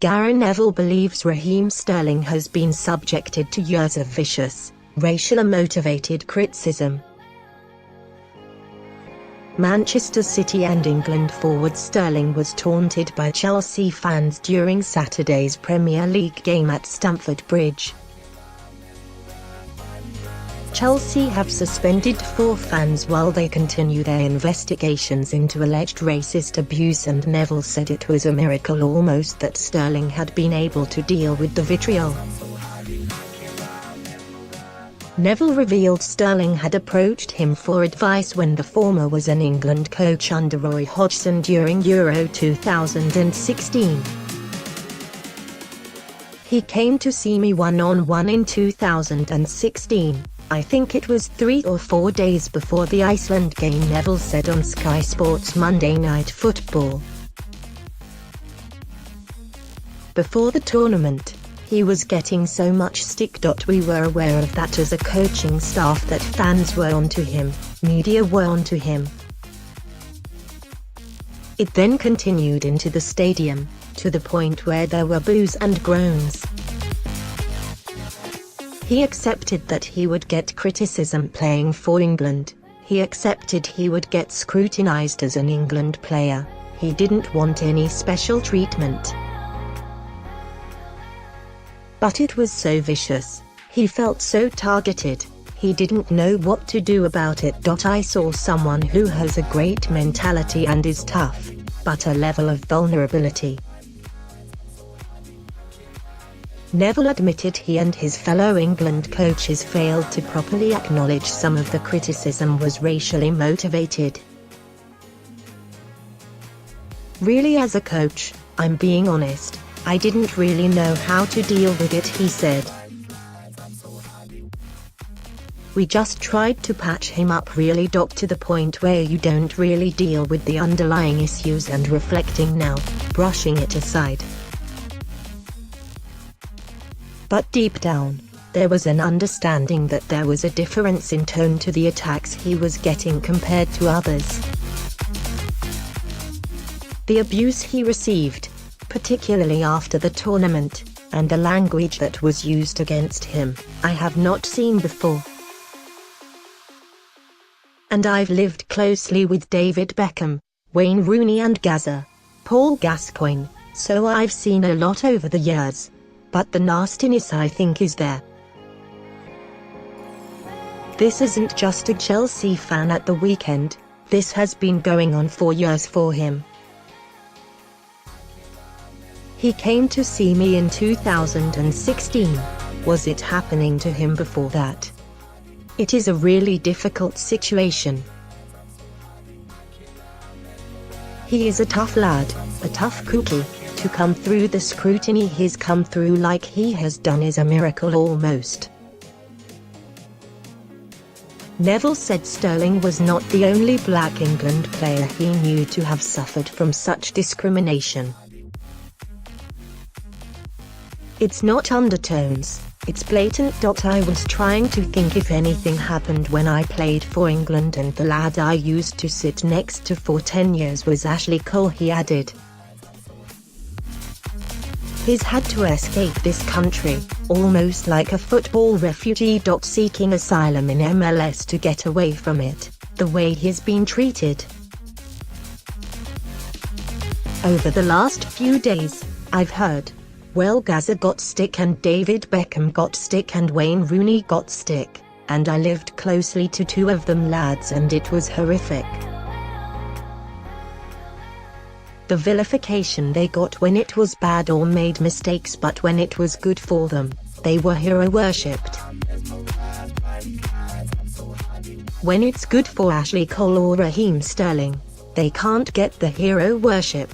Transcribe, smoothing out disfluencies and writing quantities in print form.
Gary Neville believes Raheem Sterling has been subjected to years of vicious, racially motivated criticism. Manchester City and England forward Sterling was taunted by Chelsea fans during Saturday's Premier League game at Stamford Bridge. Chelsea have suspended 4 fans while they continue their investigations into alleged racist abuse, and Neville said it was a miracle almost that Sterling had been able to deal with the vitriol. Neville revealed Sterling had approached him for advice when the former was an England coach under Roy Hodgson during Euro 2016. "He came to see me one-on-one in 2016. I think it was 3 or 4 days before the Iceland game," Neville said on Sky Sports Monday Night Football. Before the tournament, he was getting so much stick. "We were aware of that as a coaching staff, that fans were onto him, media were onto him. It then continued into the stadium, to the point where there were boos and groans. He accepted that he would get criticism playing for England. He accepted he would get scrutinized as an England player. He didn't want any special treatment. But it was so vicious. He felt so targeted. He didn't know what to do about it. I saw someone who has a great mentality and is tough, but a level of vulnerability." Neville admitted he and his fellow England coaches failed to properly acknowledge some of the criticism was racially motivated. "Really, as a coach, I'm being honest, I didn't really know how to deal with it," he said. "We just tried to patch him up really, to the point where you don't really deal with the underlying issues and reflecting now, brushing it aside. But deep down, there was an understanding that there was a difference in tone to the attacks he was getting compared to others. The abuse he received, particularly after the tournament, and the language that was used against him, I have not seen before. And I've lived closely with David Beckham, Wayne Rooney and Paul Gascoigne, so I've seen a lot over the years. But the nastiness, I think, is there. This isn't just a Chelsea fan at the weekend, this has been going on for years for him. He came to see me in 2016. Was it happening to him before that? It is a really difficult situation. He is a tough lad, a tough cookie. To come through the scrutiny he's come through like he has done is a miracle almost." Neville said Sterling was not the only black England player he knew to have suffered from such discrimination. "It's not undertones, it's blatant. I was trying to think if anything happened when I played for England, and the lad I used to sit next to for 10 years was Ashley Cole," he added. "He's had to escape this country, almost like a football refugee. Seeking asylum in MLS to get away from it, the way he's been treated. Over the last few days, I've heard, well, Gaza got stick and David Beckham got stick and Wayne Rooney got stick, and I lived closely to 2 of them lads, and it was horrific. The vilification they got when it was bad or made mistakes, but when it was good for them, they were hero worshipped. When it's good for Ashley Cole or Raheem Sterling, they can't get the hero worship.